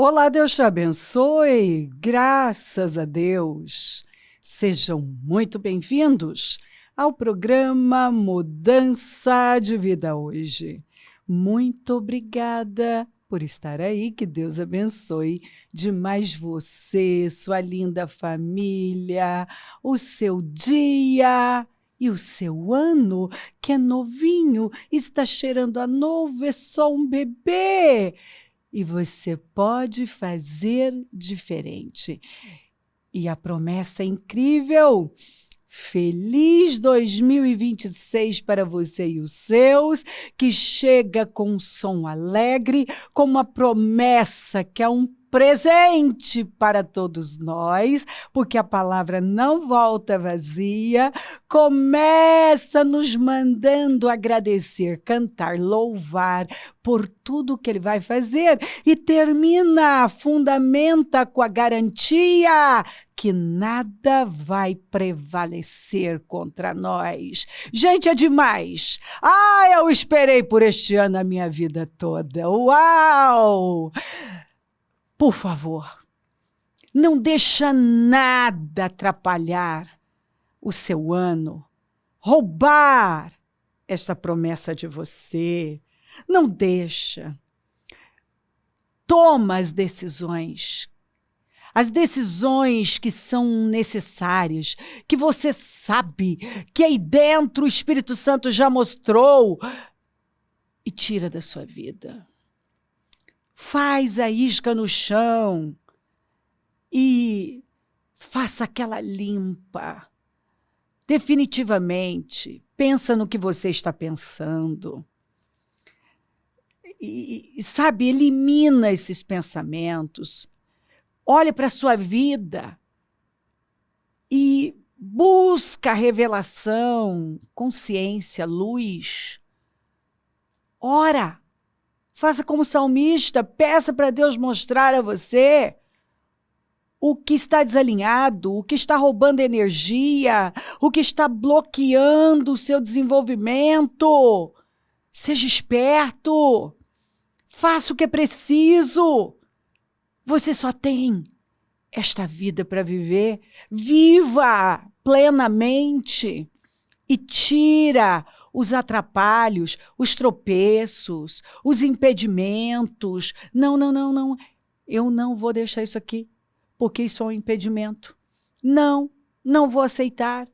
Olá, Deus te abençoe, graças a Deus. Sejam muito bem-vindos ao programa Mudança de Vida hoje. Muito obrigada por estar aí, que Deus abençoe demais você, sua linda família, o seu dia e o seu ano, que é novinho, está cheirando a novo, é só um bebê. E você pode fazer diferente. E a promessa é incrível. Feliz 2026 para você e os seus, que chega com um som alegre, com uma promessa que é um presente para todos nós, porque a palavra não volta vazia. Começa nos mandando agradecer, cantar, louvar por tudo que ele vai fazer e termina, fundamenta com a garantia que nada vai prevalecer contra nós. Gente, é demais! Eu esperei por este ano a minha vida toda. Uau! Por favor, não deixa nada atrapalhar o seu ano, roubar esta promessa de você. Não deixa. Toma as decisões que são necessárias, que você sabe, que aí dentro o Espírito Santo já mostrou, e tira da sua vida. Faz a isca no chão e faça aquela limpa. Definitivamente, pensa no que você está pensando. E sabe, elimina esses pensamentos. Olha para a sua vida e busca revelação, consciência, luz. Ora, faça como salmista, peça para Deus mostrar a você o que está desalinhado, o que está roubando energia, o que está bloqueando o seu desenvolvimento. Seja esperto, faça o que é preciso. Você só tem esta vida para viver. Viva plenamente e tira os atrapalhos, os tropeços, os impedimentos. Não. Eu não vou deixar isso aqui, porque isso é um impedimento. Não vou aceitar.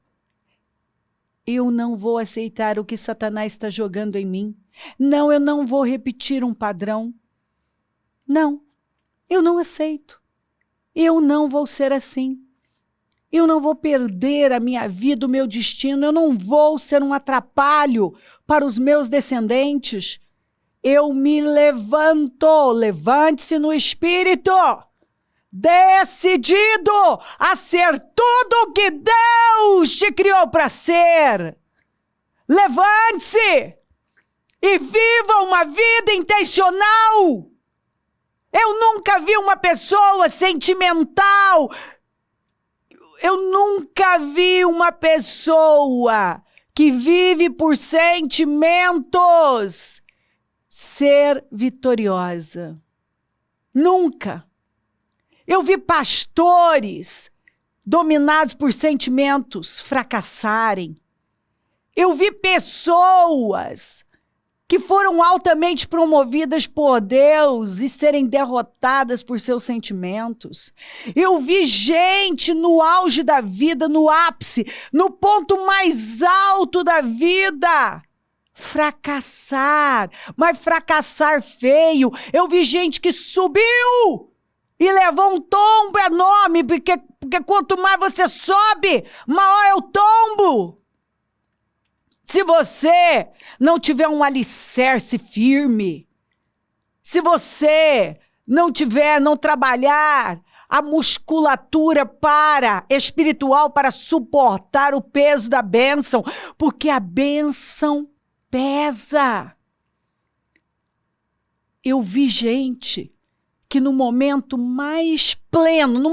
Eu não vou aceitar o que Satanás está jogando em mim. Não, eu não vou repetir um padrão. Não. Eu não aceito. Eu não vou ser assim. Eu não vou perder a minha vida, o meu destino. Eu não vou ser um atrapalho para os meus descendentes. Eu me levanto. Levante-se no espírito. Decidido a ser tudo o que Deus te criou para ser. Levante-se e viva uma vida intencional. Eu nunca vi uma pessoa sentimental. Eu nunca vi uma pessoa que vive por sentimentos ser vitoriosa. Nunca. Eu vi pastores dominados por sentimentos fracassarem. Eu vi pessoas que foram altamente promovidas por Deus e serem derrotadas por seus sentimentos. Eu vi gente no auge da vida, no ápice, no ponto mais alto da vida, fracassar, mas fracassar feio. Eu vi gente que subiu e levou um tombo enorme, porque quanto mais você sobe, maior é o tombo. Se você não tiver um alicerce firme, se você não trabalhar a musculatura espiritual para suportar o peso da bênção, porque a bênção pesa. Eu vi gente que no momento mais pleno, no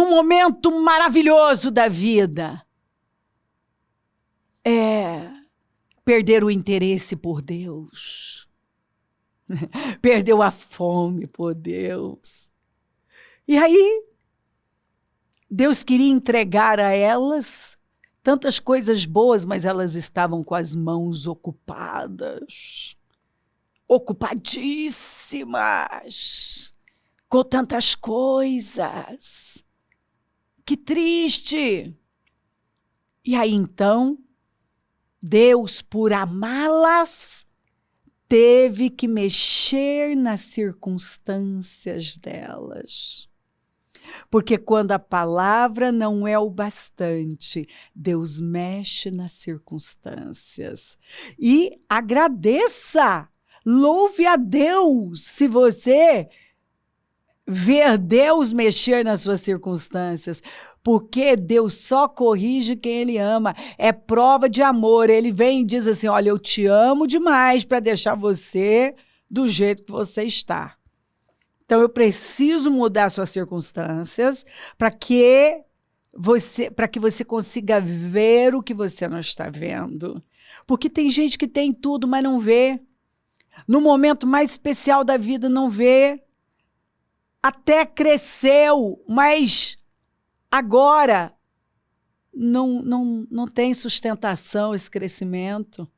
momento maravilhoso da vida, perder o interesse por Deus. perdeu a fome por Deus. E aí, Deus queria entregar a elas tantas coisas boas, mas elas estavam com as mãos ocupadas, ocupadíssimas, com tantas coisas. Que triste! E aí, então, Deus, por amá-las, teve que mexer nas circunstâncias delas. Porque quando a palavra não é o bastante, Deus mexe nas circunstâncias. E agradeça, louve a Deus se você ver Deus mexer nas suas circunstâncias, porque Deus só corrige quem Ele ama, é prova de amor. Ele vem e diz assim, olha, eu te amo demais para deixar você do jeito que você está. Então, eu preciso mudar suas circunstâncias para que você consiga ver o que você não está vendo. Porque tem gente que tem tudo, mas não vê. No momento mais especial da vida, não vê. Até cresceu, mas agora não tem sustentação esse crescimento.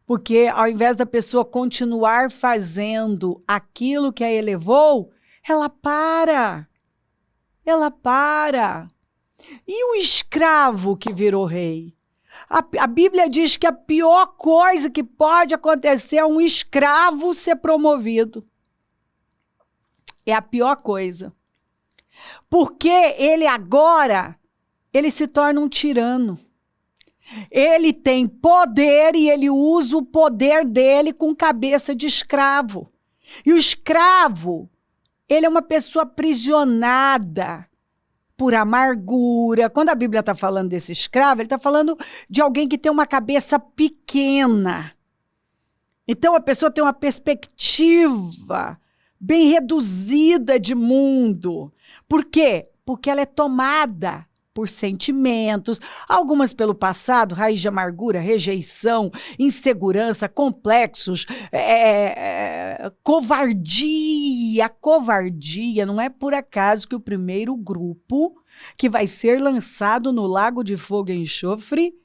Porque ao invés da pessoa continuar fazendo aquilo que a elevou, ela para. Ela para. E o escravo que virou rei? A Bíblia diz que a pior coisa que pode acontecer é um escravo ser promovido. É a pior coisa. Porque ele se torna um tirano. Ele tem poder e ele usa o poder dele com cabeça de escravo. E o escravo, ele é uma pessoa aprisionada por amargura. Quando a Bíblia está falando desse escravo, ele está falando de alguém que tem uma cabeça pequena. Então a pessoa tem uma perspectiva bem reduzida de mundo. Por quê? Porque ela é tomada por sentimentos, algumas pelo passado, raiz de amargura, rejeição, insegurança, complexos, covardia. Covardia, não é por acaso que o primeiro grupo que vai ser lançado no lago de fogo e enxofre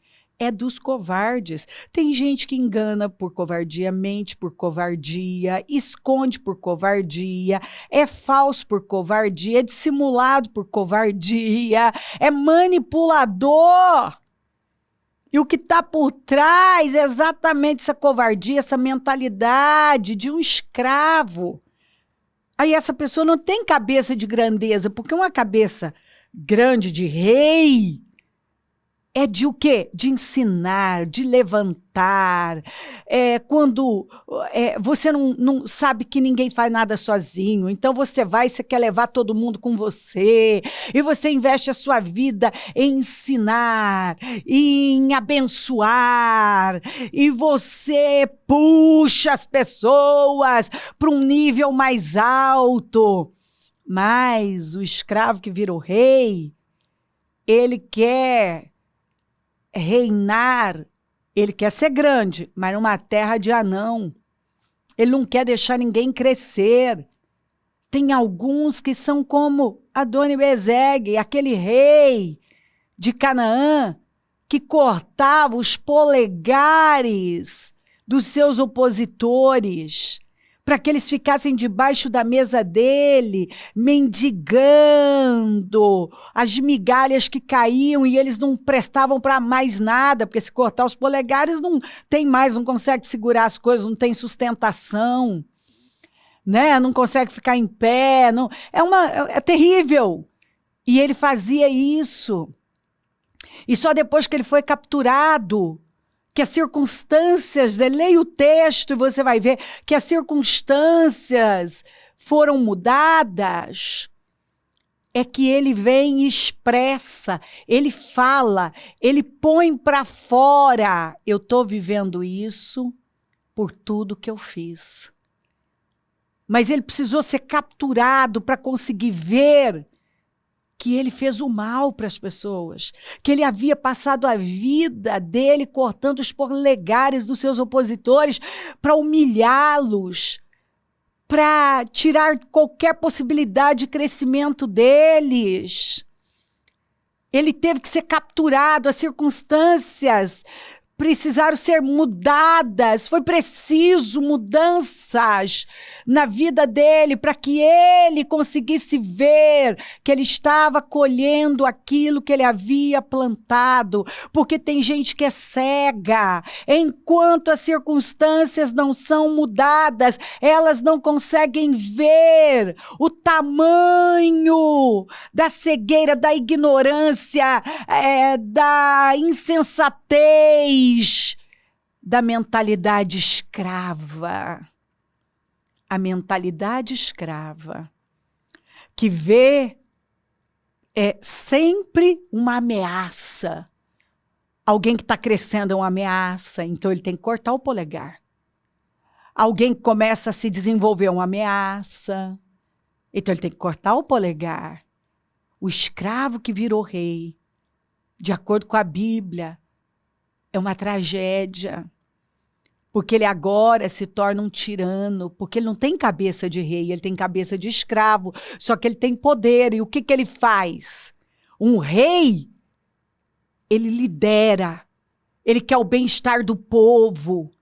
é dos covardes. Tem gente que engana por covardia, mente por covardia, esconde por covardia, é falso por covardia, é dissimulado por covardia, é manipulador. E o que está por trás é exatamente essa covardia, essa mentalidade de um escravo. Aí essa pessoa não tem cabeça de grandeza, porque uma cabeça grande de rei é de o quê? De ensinar, de levantar. Quando você não sabe que ninguém faz nada sozinho, então você quer levar todo mundo com você, e você investe a sua vida em ensinar, em abençoar, e você puxa as pessoas para um nível mais alto. Mas o escravo que vira o rei, ele quer reinar, ele quer ser grande, mas numa terra de anão. Ele não quer deixar ninguém crescer. Tem alguns que são como Adoni-Bezegue, aquele rei de Canaã, que cortava os polegares dos seus opositores, para que eles ficassem debaixo da mesa dele, mendigando as migalhas que caíam, e eles não prestavam para mais nada, porque se cortar os polegares não tem mais, não consegue segurar as coisas, não tem sustentação, né? Não consegue ficar em pé, não, é terrível. E ele fazia isso. E só depois que ele foi capturado, que as circunstâncias, leia o texto e você vai ver que as circunstâncias foram mudadas, é que ele vem e expressa, ele fala, ele põe para fora, eu estou vivendo isso por tudo que eu fiz. Mas ele precisou ser capturado para conseguir ver que ele fez o mal para as pessoas, que ele havia passado a vida dele cortando os polegares dos seus opositores para humilhá-los, para tirar qualquer possibilidade de crescimento deles. Ele teve que ser capturado, as circunstâncias precisaram ser mudadas, foi preciso mudanças na vida dele para que ele conseguisse ver que ele estava colhendo aquilo que ele havia plantado, porque tem gente que é cega, enquanto as circunstâncias não são mudadas, elas não conseguem ver o tamanho da cegueira, da ignorância, da insensatez, da mentalidade escrava. A mentalidade escrava, que vê sempre uma ameaça. Alguém que está crescendo é uma ameaça, então ele tem que cortar o polegar. Alguém que começa a se desenvolver é uma ameaça, então ele tem que cortar o polegar. O escravo que virou rei, de acordo com a Bíblia, é uma tragédia, porque ele agora se torna um tirano, porque ele não tem cabeça de rei, ele tem cabeça de escravo, só que ele tem poder, e o que ele faz? Um rei, ele lidera, ele quer o bem-estar do povo,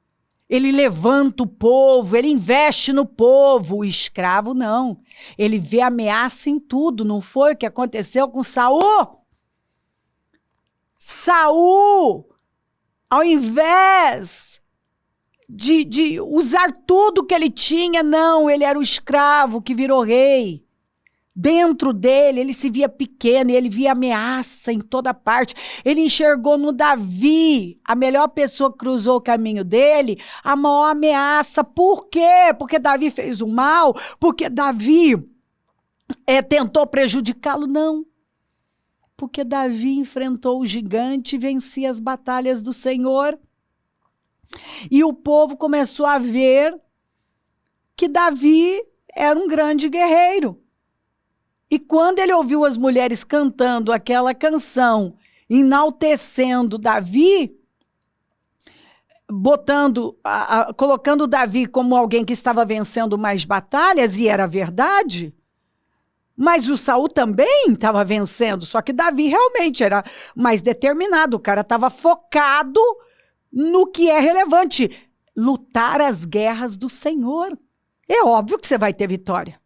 ele levanta o povo, ele investe no povo. O escravo não, ele vê ameaça em tudo. Não foi o que aconteceu com Saul? Saul, ao invés de usar tudo que ele tinha, não, ele era o escravo que virou rei. Dentro dele, ele se via pequeno, ele via ameaça em toda parte. Ele enxergou no Davi, a melhor pessoa que cruzou o caminho dele, a maior ameaça. Por quê? Porque Davi fez o mal? Porque Davi tentou prejudicá-lo? Não. Porque Davi enfrentou o gigante e vencia as batalhas do Senhor. E o povo começou a ver que Davi era um grande guerreiro. E quando ele ouviu as mulheres cantando aquela canção, enaltecendo Davi, colocando Davi como alguém que estava vencendo mais batalhas, e era verdade, mas o Saul também estava vencendo, só que Davi realmente era mais determinado, o cara estava focado no que é relevante, lutar as guerras do Senhor. É óbvio que você vai ter vitória.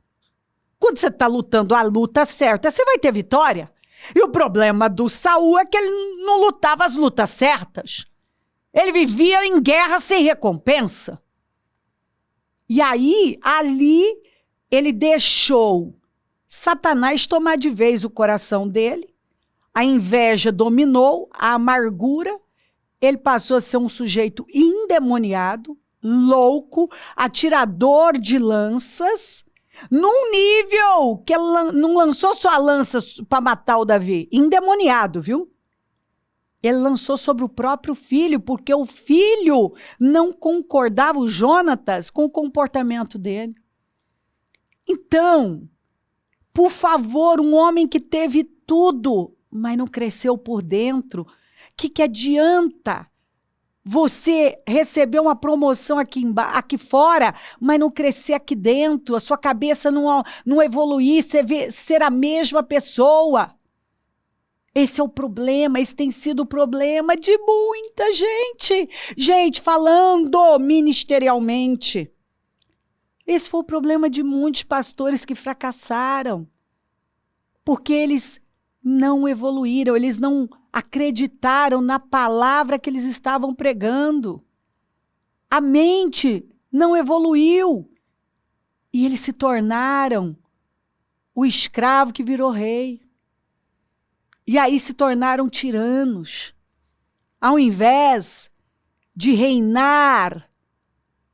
Quando você está lutando a luta certa, você vai ter vitória. E o problema do Saul é que ele não lutava as lutas certas. Ele vivia em guerra sem recompensa. E aí, ali, ele deixou Satanás tomar de vez o coração dele. A inveja dominou, a amargura. Ele passou a ser um sujeito endemoniado, louco, atirador de lanças, num nível que ele não lançou só a lança para matar o Davi, endemoniado, viu? Ele lançou sobre o próprio filho, porque o filho não concordava, o Jonatas, com o comportamento dele. Então, por favor, um homem que teve tudo, mas não cresceu por dentro, que adianta você receber uma promoção aqui fora, mas não crescer aqui dentro, a sua cabeça não evoluir, ser a mesma pessoa? Esse é o problema, esse tem sido o problema de muita gente. Gente, falando ministerialmente. Esse foi o problema de muitos pastores que fracassaram, porque eles não evoluíram, eles não acreditaram na palavra que eles estavam pregando. A mente não evoluiu. E eles se tornaram o escravo que virou rei. E aí se tornaram tiranos. Ao invés de reinar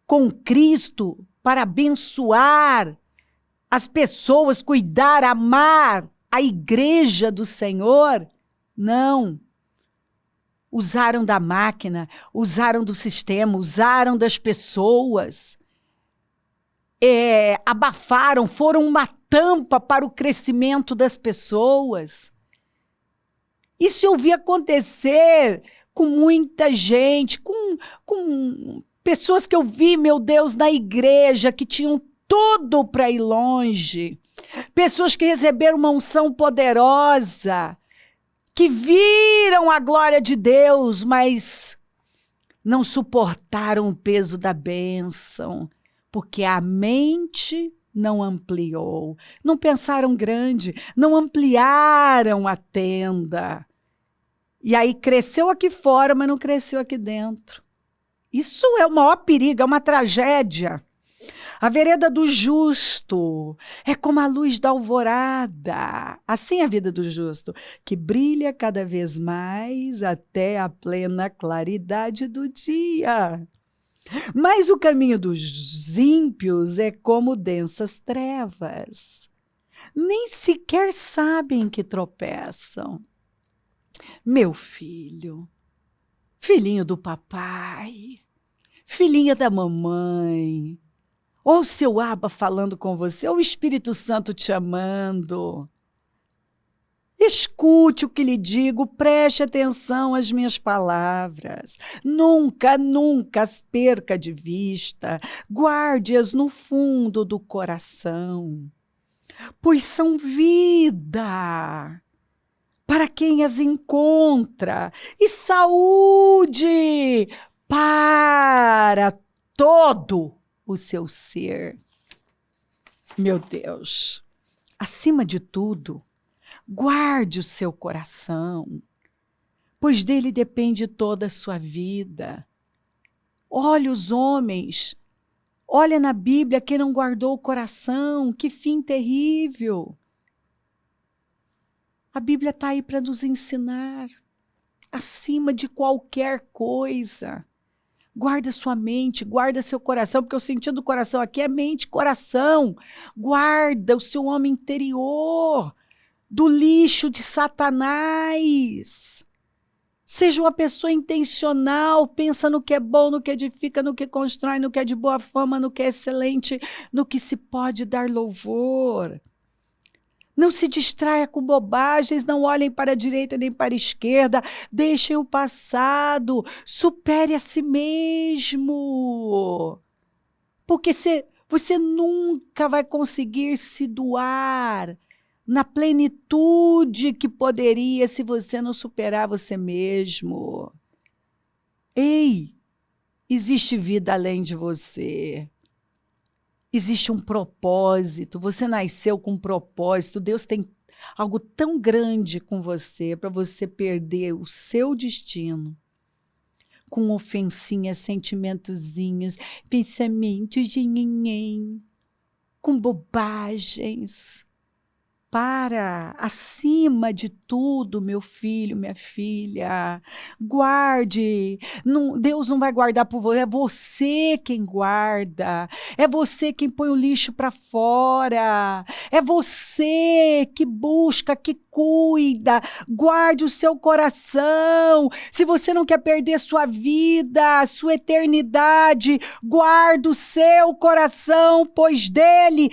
com Cristo para abençoar as pessoas, cuidar, amar a igreja do Senhor, não. Usaram da máquina, usaram do sistema, usaram das pessoas, abafaram, foram uma tampa para o crescimento das pessoas. Isso eu vi acontecer com muita gente, com pessoas que eu vi, meu Deus, na igreja, que tinham tudo para ir longe. Pessoas que receberam uma unção poderosa, que viram a glória de Deus, mas não suportaram o peso da bênção, porque a mente não ampliou, não pensaram grande, não ampliaram a tenda. E aí cresceu aqui fora, mas não cresceu aqui dentro. Isso é o maior perigo, é uma tragédia. A vereda do justo é como a luz da alvorada. Assim é a vida do justo, que brilha cada vez mais até a plena claridade do dia. Mas o caminho dos ímpios é como densas trevas. Nem sequer sabem que tropeçam. Meu filho, filhinho do papai, filhinha da mamãe, ou o seu Abba falando com você, ou o Espírito Santo te amando. Escute o que lhe digo, preste atenção às minhas palavras. Nunca, nunca as perca de vista. Guarde-as no fundo do coração, pois são vida para quem as encontra e saúde para todo o seu ser. Meu Deus, acima de tudo, guarde o seu coração, pois dele depende toda a sua vida. Olhe os homens, olha na Bíblia quem não guardou o coração, que fim terrível. A Bíblia está aí para nos ensinar, acima de qualquer coisa. Guarda sua mente, guarda seu coração, porque o sentido do coração aqui é mente, coração. Guarda o seu homem interior do lixo de Satanás. Seja uma pessoa intencional, pensa no que é bom, no que edifica, no que constrói, no que é de boa fama, no que é excelente, no que se pode dar louvor. Não se distraia com bobagens, não olhem para a direita nem para a esquerda, deixem o passado, supere a si mesmo. Porque você nunca vai conseguir se doar na plenitude que poderia se você não superar você mesmo. Ei, existe vida além de você. Existe um propósito, você nasceu com um propósito, Deus tem algo tão grande com você para você perder o seu destino com ofensinhas, sentimentozinhos, pensamentos de ninguém, com bobagens. Para, acima de tudo, meu filho, minha filha, guarde. Deus não vai guardar por você, é você quem guarda, é você quem põe o lixo para fora, é você que busca, que cuida. Guarde o seu coração. Se você não quer perder sua vida, sua eternidade, guarde o seu coração, pois dele,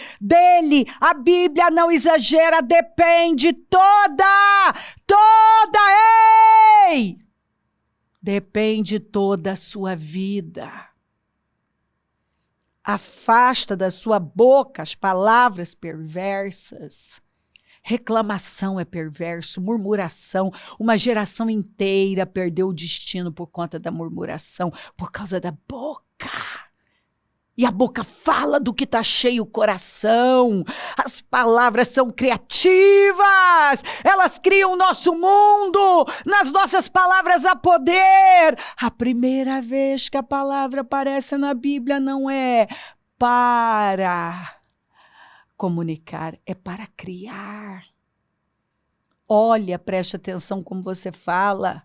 a Bíblia não exagera, depende ei! Depende toda a sua vida. Afasta da sua boca as palavras perversas. Reclamação é perverso, murmuração. Uma geração inteira perdeu o destino por conta da murmuração, por causa da boca. E a boca fala do que está cheio o coração. As palavras são criativas. Elas criam o nosso mundo. Nas nossas palavras há poder. A primeira vez que a palavra aparece na Bíblia não é para comunicar, é para criar. Olha, preste atenção como você fala.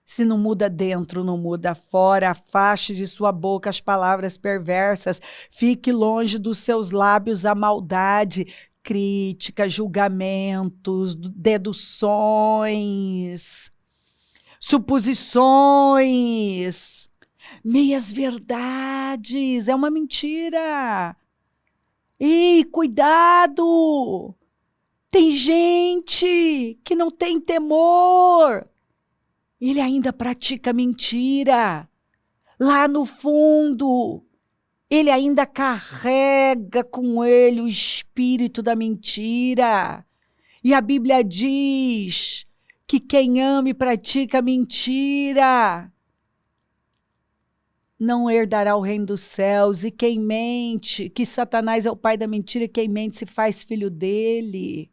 Se não muda dentro, não muda fora. Afaste de sua boca as palavras perversas. Fique longe dos seus lábios a maldade, críticas, julgamentos, deduções, suposições, meias verdades. É uma mentira. Ei, cuidado! Tem gente que não tem temor. Ele ainda pratica mentira. Lá no fundo, ele ainda carrega com ele o espírito da mentira. E a Bíblia diz que quem ama e pratica mentira não herdará o reino dos céus. E quem mente, que Satanás é o pai da mentira, e quem mente se faz filho dele.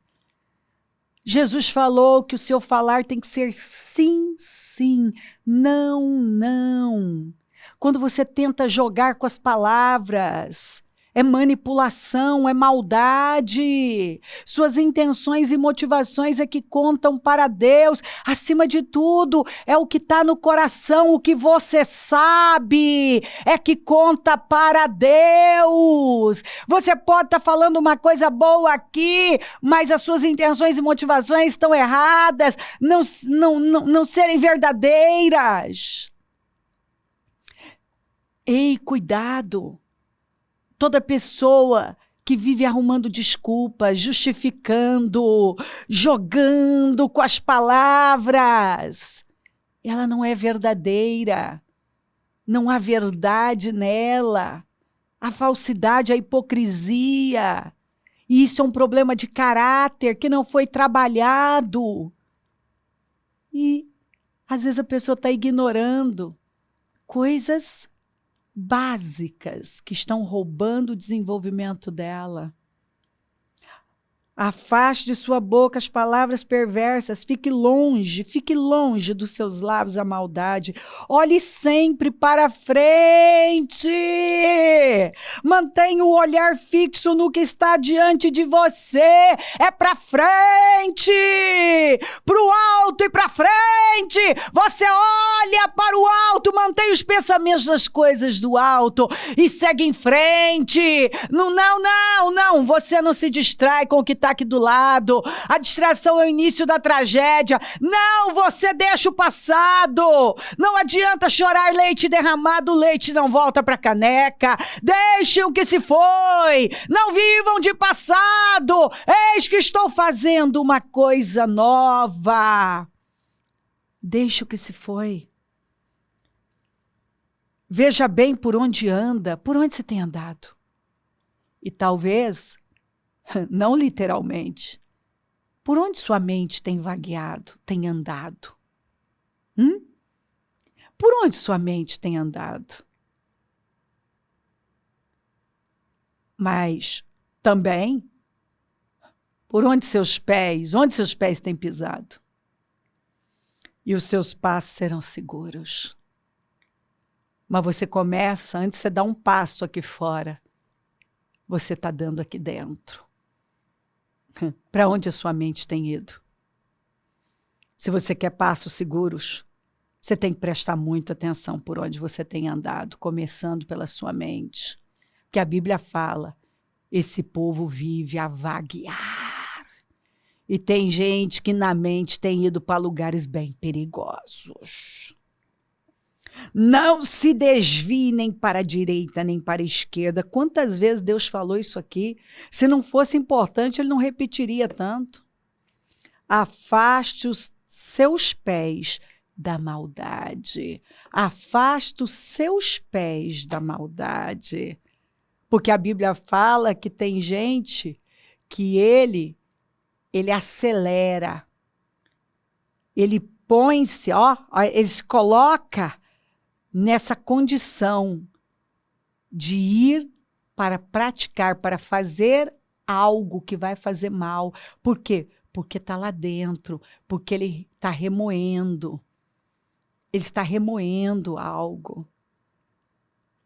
Jesus falou que o seu falar tem que ser sim, sim, não, não. Quando você tenta jogar com as palavras, é manipulação, é maldade. Suas intenções e motivações é que contam para Deus. Acima de tudo, é o que está no coração, o que você sabe, é que conta para Deus. Você pode estar falando uma coisa boa aqui, mas as suas intenções e motivações estão erradas, não serem verdadeiras. Ei, cuidado! Toda pessoa que vive arrumando desculpas, justificando, jogando com as palavras, ela não é verdadeira. Não há verdade nela. A falsidade, a hipocrisia. E isso é um problema de caráter que não foi trabalhado. E às vezes a pessoa está ignorando coisas básicas que estão roubando o desenvolvimento dela. Afaste de sua boca as palavras perversas, fique longe dos seus lábios a maldade. Olhe sempre para frente. Mantenha o olhar fixo no que está diante de você. É para frente, para o alto e para frente. Você olha para o alto, mantém os pensamentos das coisas do alto e segue em frente. Não, você não se distrai com o que está aqui do lado. A distração é o início da tragédia. Não, você deixa o passado. Não adianta chorar leite derramado, o leite não volta para a caneca. Deixem o que se foi. Não vivam de passado. Eis que estou fazendo uma coisa nova. Deixe o que se foi. Veja bem por onde anda, por onde você tem andado. E talvez, não literalmente, por onde sua mente tem vagueado, tem andado? Por onde sua mente tem andado? Mas também, onde seus pés têm pisado? E os seus passos serão seguros. Mas você começa, antes de você dar um passo aqui fora, você está dando aqui dentro. Para onde a sua mente tem ido? Se você quer passos seguros, você tem que prestar muita atenção por onde você tem andado, começando pela sua mente. Porque a Bíblia fala, esse povo vive a vaguear. E tem gente que na mente tem ido para lugares bem perigosos. Não se desvie nem para a direita, nem para a esquerda. Quantas vezes Deus falou isso aqui? Se não fosse importante, ele não repetiria tanto. Afaste os seus pés da maldade. Afaste os seus pés da maldade. Porque a Bíblia fala que tem gente que ele acelera. Ele põe-se, ele se coloca nessa condição de ir para praticar, para fazer algo que vai fazer mal. Por quê? Porque está lá dentro, porque ele está remoendo. Ele está remoendo algo.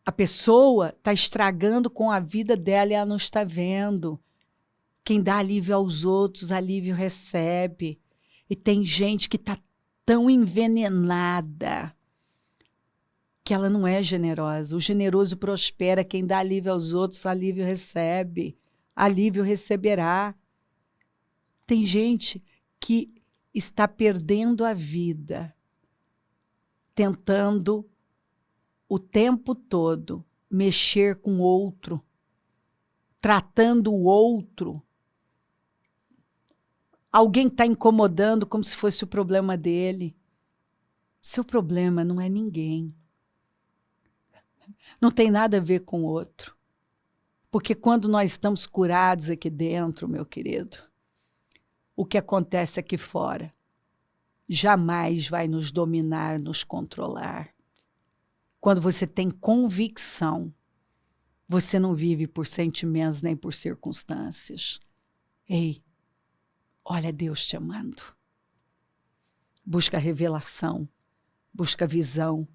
A pessoa está estragando com a vida dela e ela não está vendo. Quem dá alívio aos outros, alívio recebe. E tem gente que está tão envenenada que ela não é generosa. O generoso prospera, quem dá alívio aos outros, alívio recebe, alívio receberá. Tem gente que está perdendo a vida, tentando o tempo todo mexer com outro, tratando o outro. Alguém está incomodando como se fosse o problema dele. Seu problema não é ninguém. Não tem nada a ver com o outro. Porque quando nós estamos curados aqui dentro, meu querido, o que acontece aqui fora jamais vai nos dominar, nos controlar. Quando você tem convicção, você não vive por sentimentos nem por circunstâncias. Ei, olha Deus te amando. Busca revelação, busca visão.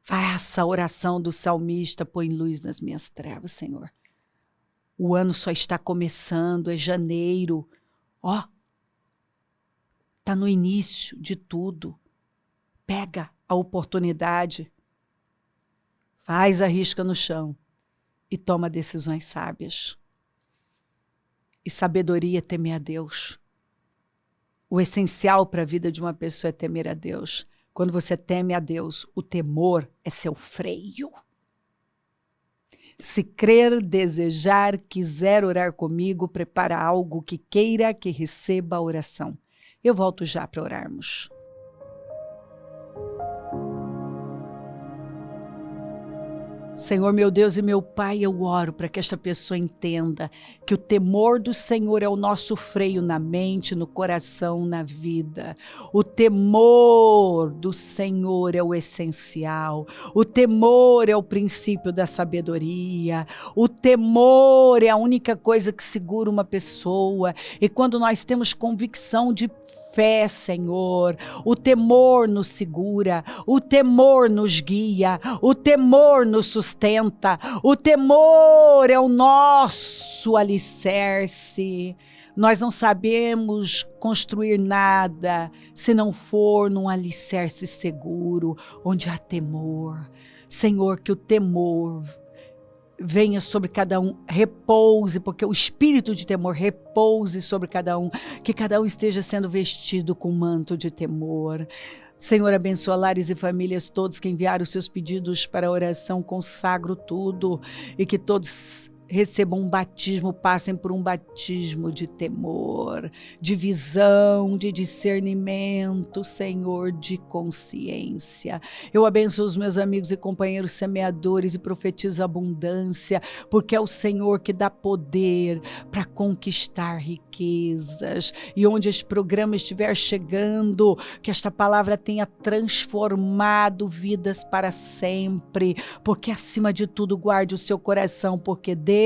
Faça a oração do salmista, põe luz nas minhas trevas, Senhor. O ano só está começando, é janeiro. Ó, está no início de tudo. Pega a oportunidade, faz a risca no chão e toma decisões sábias. E sabedoria é temer a Deus. O essencial para a vida de uma pessoa é temer a Deus. Quando você teme a Deus, o temor é seu freio. Se crer, desejar, quiser orar comigo, prepara algo que queira que receba a oração. Eu volto já para orarmos. Senhor, meu Deus e meu Pai, eu oro para que esta pessoa entenda que o temor do Senhor é o nosso freio na mente, no coração, na vida. O temor do Senhor é o essencial. O temor é o princípio da sabedoria. O temor é a única coisa que segura uma pessoa. E quando nós temos convicção de fé, Senhor, o temor nos segura, o temor nos guia, o temor nos sustenta, o temor é o nosso alicerce. Nós não sabemos construir nada se não for num alicerce seguro, onde há temor. Senhor, que o temor venha sobre cada um, repouse, porque o espírito de temor repouse sobre cada um, que cada um esteja sendo vestido com manto de temor. Senhor, abençoa lares e famílias todos que enviaram seus pedidos para a oração, consagro tudo e que todos recebam um batismo, passem por um batismo de temor, de visão, de discernimento, Senhor, de consciência. Eu abençoo os meus amigos e companheiros semeadores e profetizo abundância, porque é o Senhor que dá poder para conquistar riquezas. E onde este programa estiver chegando, que esta palavra tenha transformado vidas para sempre, porque acima de tudo guarde o seu coração, porque dele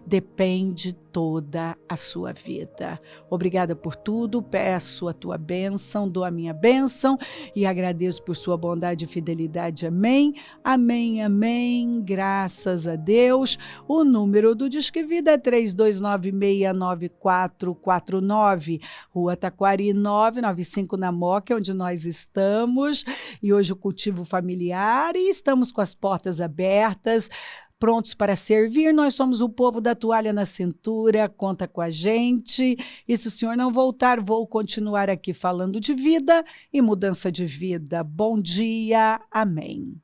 depende toda a sua vida. Obrigada por tudo, peço a tua bênção, dou a minha bênção e agradeço por sua bondade e fidelidade. Amém, amém, amém, graças a Deus. O número do Disque Vida é 32969449, Rua Taquari 995 na Moca, onde nós estamos, e hoje o cultivo familiar, e estamos com as portas abertas, prontos para servir. Nós somos o povo da toalha na cintura, conta com a gente. E se o senhor não voltar, vou continuar aqui falando de vida e mudança de vida. Bom dia, amém.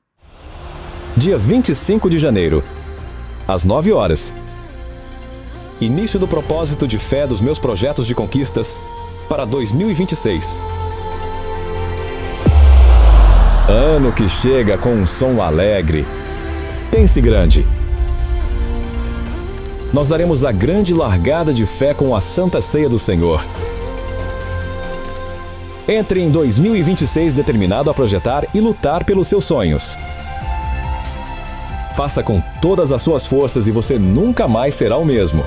Dia 25 de janeiro, às 9 horas. Início do propósito de fé dos meus projetos de conquistas para 2026. Ano que chega com um som alegre. Pense grande. Nós daremos a grande largada de fé com a Santa Ceia do Senhor. Entre em 2026 determinado a projetar e lutar pelos seus sonhos. Faça com todas as suas forças e você nunca mais será o mesmo.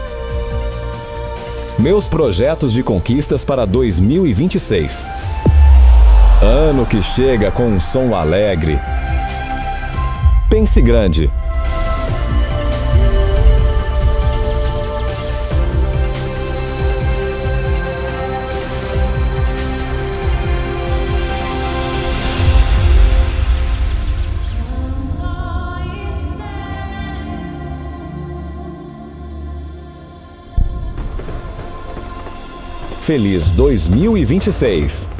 Meus projetos de conquistas para 2026. Ano que chega com um som alegre. Pense grande. Feliz 2026.